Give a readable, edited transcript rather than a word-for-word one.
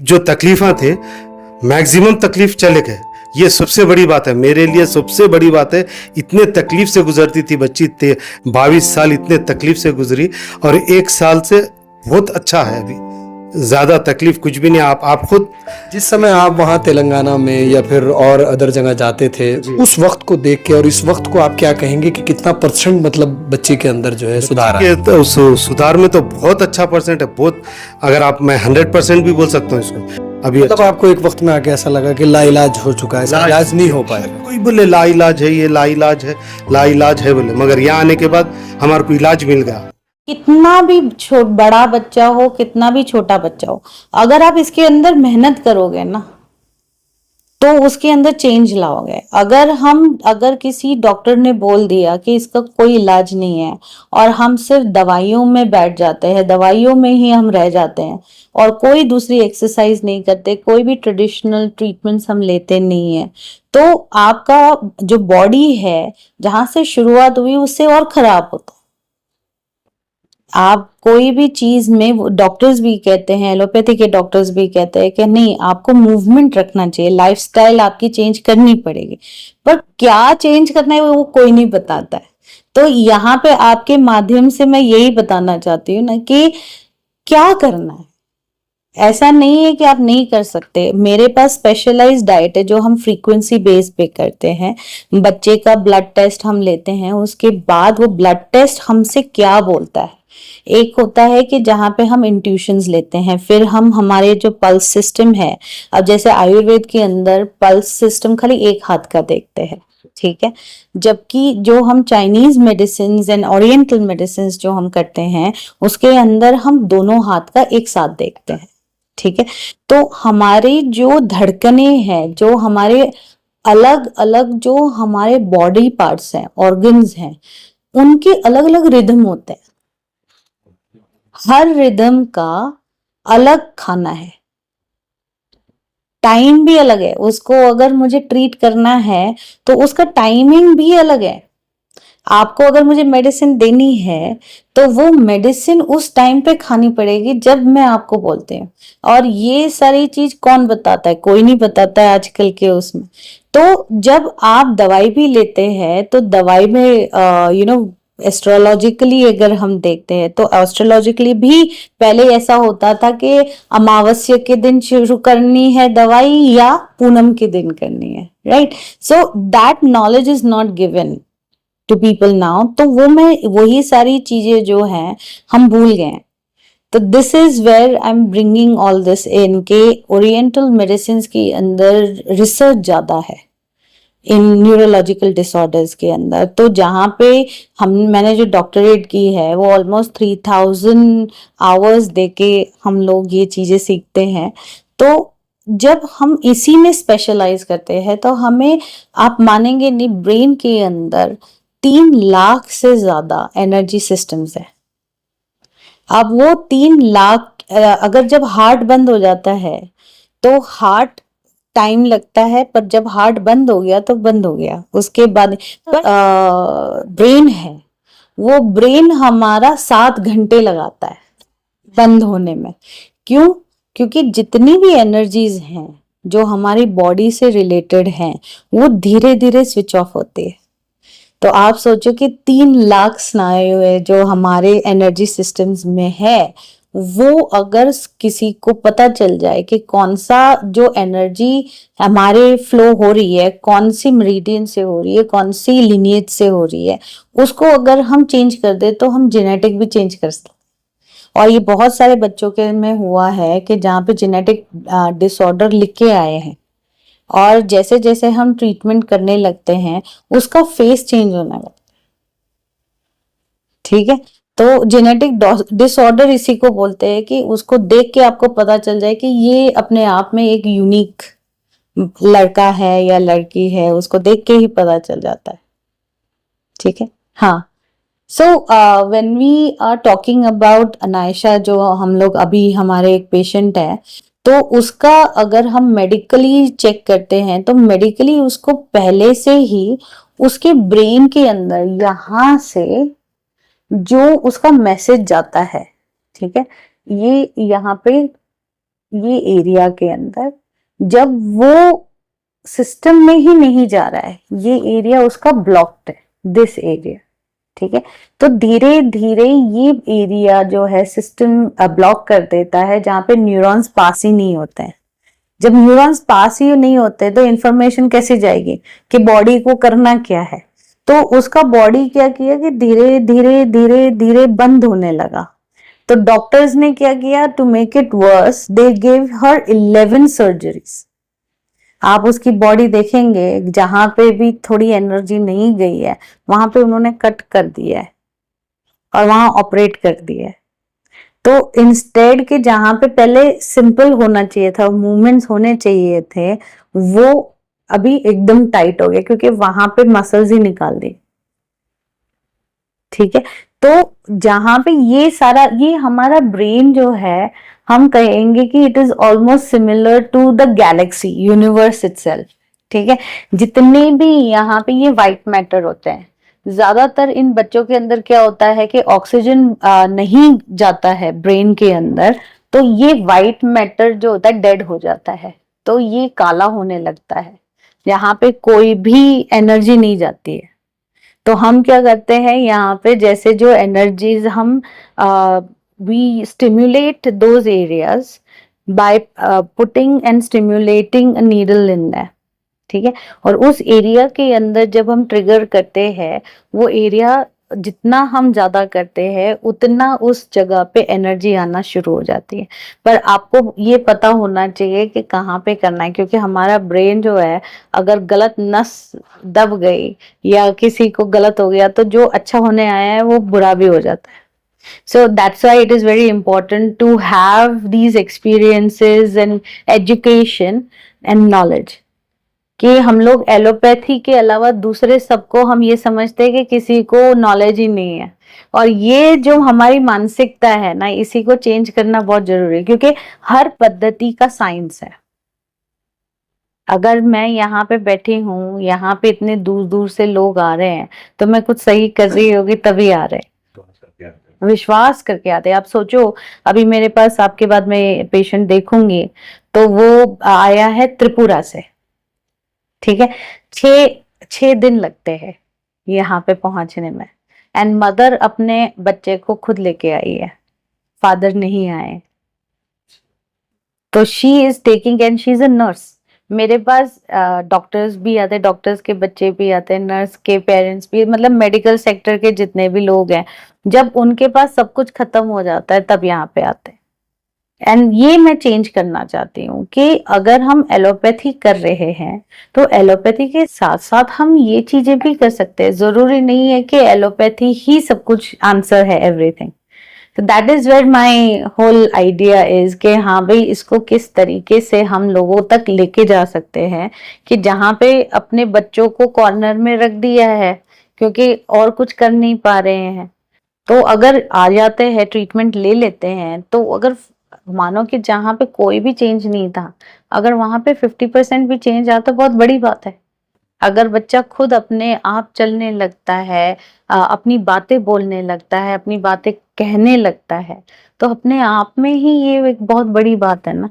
जो तकलीफें थे, मैक्सिमम तकलीफ चले गए। ये सबसे बड़ी बात है मेरे लिए, सबसे बड़ी बात है। इतने तकलीफ से गुजरती थी बच्ची, 22 साल इतने तकलीफ से गुजरी, और 1 साल से बहुत अच्छा है अभी, ज्यादा तकलीफ कुछ भी नहीं। आप खुद जिस समय आप वहाँ तेलंगाना में या फिर और अदर जगह जाते थे, उस वक्त को देख के और इस वक्त को आप क्या कहेंगे कि कितना परसेंट मतलब बच्चे के अंदर जो है सुधार आया? तो सुधार में तो बहुत अच्छा परसेंट है, बहुत। अगर आप, मैं 100% भी बोल सकता हूँ इसको अभी। मतलब आपको एक वक्त में आके ऐसा लगा कि लाइलाज हो चुका है, इसका इलाज नहीं हो पाएगा? कोई बोले लाइलाज है, ये लाइलाज है, लाइलाज है बोले, मगर यहाँ आने के बाद हमारे को इलाज मिल गया। कितना भी बड़ा बच्चा हो, कितना भी छोटा बच्चा हो, अगर आप इसके अंदर मेहनत करोगे ना तो उसके अंदर चेंज लाओगे। अगर किसी डॉक्टर ने बोल दिया कि इसका कोई इलाज नहीं है और हम सिर्फ दवाइयों में बैठ जाते हैं, दवाइयों में ही हम रह जाते हैं और कोई दूसरी एक्सरसाइज नहीं करते, कोई भी ट्रेडिशनल ट्रीटमेंट्स हम लेते नहीं है, तो आपका जो बॉडी है जहां से शुरुआत हुई उससे और खराब होता है। आप कोई भी चीज में, डॉक्टर्स भी कहते हैं, एलोपैथी के डॉक्टर्स भी कहते हैं कि नहीं, आपको मूवमेंट रखना चाहिए, लाइफस्टाइल आपकी चेंज करनी पड़ेगी, पर क्या चेंज करना है वो कोई नहीं बताता है। तो यहाँ पे आपके माध्यम से मैं यही बताना चाहती हूँ ना कि क्या करना है। ऐसा नहीं है कि आप नहीं कर सकते। मेरे पास स्पेशलाइज्ड डाइट है जो हम फ्रीक्वेंसी बेस पे करते हैं। बच्चे का ब्लड टेस्ट हम लेते हैं, उसके बाद वो ब्लड टेस्ट हमसे क्या बोलता है। एक होता है कि जहाँ पे हम इंट्यूशंस लेते हैं, फिर हम हमारे जो पल्स सिस्टम है, अब जैसे आयुर्वेद के अंदर पल्स सिस्टम खाली एक हाथ का देखते हैं, ठीक है, जबकि जो हम Chinese medicine and oriental medicine जो हम करते हैं उसके अंदर हम दोनों हाथ का एक साथ देखते हैं, ठीक है। तो हमारी जो धड़कने हैं, जो हमारे अलग अलग जो हमारे बॉडी पार्ट्स हैं, ऑर्गन्स हैं, उनके अलग अलग रिदम होते हैं। हर रिदम का अलग खाना है, टाइम भी अलग है। उसको अगर मुझे ट्रीट करना है तो उसका टाइमिंग भी अलग है। आपको अगर मुझे मेडिसिन देनी है तो वो मेडिसिन उस टाइम पे खानी पड़ेगी जब मैं आपको बोलती हूँ। और ये सारी चीज कौन बताता है? कोई नहीं बताता है आजकल के उसमें। तो जब आप दवाई भी लेते हैं तो दवाई में एस्ट्रोलॉजिकली अगर हम देखते हैं तो एस्ट्रोलॉजिकली भी पहले ऐसा होता था कि अमावस्या के दिन शुरू करनी है दवाई या पूनम के दिन करनी है, right? So that knowledge is not given to people now. तो वही सारी चीजें जो हैं हम भूल गए। तो this is where I am bringing all this in के ओरिएंटल मेडिसिन के अंदर रिसर्च ज्यादा है इन न्यूरोलॉजिकल डिसऑर्डर्स के अंदर। तो जहाँ पे मैंने जो डॉक्टरेट की है वो ऑलमोस्ट 3000 आवर्स देके हम लोग ये चीजें सीखते हैं। तो जब हम इसी में स्पेशलाइज करते हैं तो हमें, आप मानेंगे नहीं, ब्रेन के अंदर 3 लाख से ज्यादा एनर्जी सिस्टम्स है। अब वो 3 लाख, अगर जब हार्ट बंद हो जाता है तो हार्ट टाइम लगता है, पर जब हार्ट बंद हो गया तो बंद हो गया, उसके बाद ब्रेन है, वो ब्रेन हमारा 7 घंटे लगाता है बंद होने में। क्यों? क्योंकि जितनी भी एनर्जीज हैं जो हमारी बॉडी से रिलेटेड हैं वो धीरे धीरे स्विच ऑफ होती है। तो आप सोचो कि 3 लाख स्नायु जो हमारे एनर्जी सिस्टम्स में है, वो अगर किसी को पता चल जाए कि कौन सा जो एनर्जी हमारे फ्लो हो रही है, कौन सी मेरिडियन से हो रही है, कौन सी लिनिएज से हो रही है, उसको अगर हम चेंज कर दे तो हम जेनेटिक भी चेंज कर सकते। और ये बहुत सारे बच्चों के में हुआ है कि जहाँ पे जेनेटिक डिसऑर्डर लिख के आए हैं, और जैसे जैसे हम ट्रीटमेंट करने लगते हैं उसका फेस चेंज होने लगता है, ठीक है। तो जेनेटिक डिसऑर्डर इसी को बोलते हैं कि उसको देख के आपको पता चल जाए कि ये अपने आप में एक यूनिक लड़का है या लड़की है, उसको देख के ही पता चल जाता है, ठीक है। हाँ, so when we are talking about Anaysha, जो हम लोग अभी, हमारे एक पेशेंट है, तो उसका अगर हम मेडिकली चेक करते हैं तो मेडिकली उसको पहले से ही उसके ब्रेन के अंदर यहाँ से जो उसका मैसेज जाता है, ठीक है, ये यहाँ पे ये एरिया के अंदर, जब वो सिस्टम में ही नहीं जा रहा है, ये एरिया उसका ब्लॉक्ड है, दिस एरिया, ठीक है। तो धीरे धीरे ये एरिया जो है सिस्टम ब्लॉक कर देता है, जहां पे न्यूरॉन्स पास ही नहीं होते हैं। जब न्यूरॉन्स पास ही नहीं होते तो इंफॉर्मेशन कैसे जाएगी कि बॉडी को करना क्या है। तो उसका बॉडी क्या किया कि धीरे धीरे धीरे धीरे बंद होने लगा। तो डॉक्टर्स ने क्या किया, to make it worse they gave her 11 surgeries. आप उसकी बॉडी देखेंगे, जहां पे भी थोड़ी एनर्जी नहीं गई है वहां पे उन्होंने कट कर दिया है और वहां ऑपरेट कर दिया है। तो इंस्टेड के जहां पे पहले सिंपल होना चाहिए था, मूवमेंट्स होने चाहिए थे, वो अभी एकदम टाइट हो गया क्योंकि वहां पे मसल्स ही निकाल दी, ठीक है। तो जहां पे ये सारा, ये हमारा ब्रेन जो है, हम कहेंगे कि it is almost similar to the galaxy universe itself, ठीक है। जितने भी यहाँ पे ये व्हाइट मैटर होते हैं, ज्यादातर इन बच्चों के अंदर क्या होता है कि ऑक्सीजन नहीं जाता है ब्रेन के अंदर, तो ये व्हाइट मैटर जो होता है डेड हो जाता है, तो ये काला होने लगता है, यहाँ पे कोई भी एनर्जी नहीं जाती है। तो हम क्या करते हैं यहाँ पे, जैसे जो एनर्जीज हम we stimulate those areas by putting and stimulating a needle in that, ठीक है। और उस एरिया के अंदर जब हम ट्रिगर करते हैं, वो एरिया जितना हम ज्यादा करते हैं उतना उस जगह पे एनर्जी आना शुरू हो जाती है। पर आपको ये पता होना चाहिए कि कहाँ पे करना है, क्योंकि हमारा ब्रेन जो है, अगर गलत नस दब गई या किसी को गलत हो गया तो जो अच्छा होने आया है वो बुरा भी हो जाता है। So that's why it is very important to have these experiences and education and knowledge. कि हम लोग एलोपैथी के अलावा दूसरे सबको हम ये समझते हैं कि किसी को नॉलेज ही नहीं है, और ये जो हमारी मानसिकता है ना, इसी को चेंज करना बहुत जरूरी है, क्योंकि हर पद्धति का साइंस है। अगर मैं यहाँ पे बैठी हूँ, यहाँ पे इतने दूर दूर से लोग आ रहे हैं, तो मैं कुछ सही कर रही होगी तभी आ रहे हैं, विश्वास करके आते हैं। आप सोचो, अभी मेरे पास आपके बाद में पेशेंट देखूंगी, तो वो आया है त्रिपुरा से, ठीक है। 6 दिन लगते हैं यहाँ पे पहुंचने में, एंड मदर अपने बच्चे को खुद लेके आई है, फादर नहीं आए। तो she is taking, and she is a nurse. मेरे पास डॉक्टर्स भी आते हैं, डॉक्टर्स के बच्चे भी आते हैं, नर्स के पेरेंट्स भी, मतलब मेडिकल सेक्टर के जितने भी लोग हैं, जब उनके पास सब कुछ खत्म हो जाता है तब यहाँ पे आते हैं। एंड ये मैं चेंज करना चाहती हूँ कि अगर हम एलोपैथी कर रहे हैं तो एलोपैथी के साथ साथ हम ये चीजें भी कर सकते हैं। जरूरी नहीं है कि एलोपैथी ही सब कुछ आंसर है, एवरीथिंग। तो that is where my whole idea is कि हाँ भाई, इसको किस तरीके से हम लोगों तक लेके जा सकते हैं, कि जहाँ पे अपने बच्चों को कॉर्नर में रख दिया है क्योंकि और कुछ कर नहीं पा रहे हैं, तो अगर आ जाते हैं, ट्रीटमेंट ले लेते हैं, तो अगर मानो कि जहाँ पे कोई भी चेंज नहीं था, अगर वहां पे 50% भी चेंज आता तो बहुत बड़ी बात है। अगर बच्चा खुद अपने आप चलने लगता है, अपनी बातें बोलने लगता है, अपनी बातें कहने लगता है, तो अपने आप में ही ये एक बहुत बड़ी बात है ना।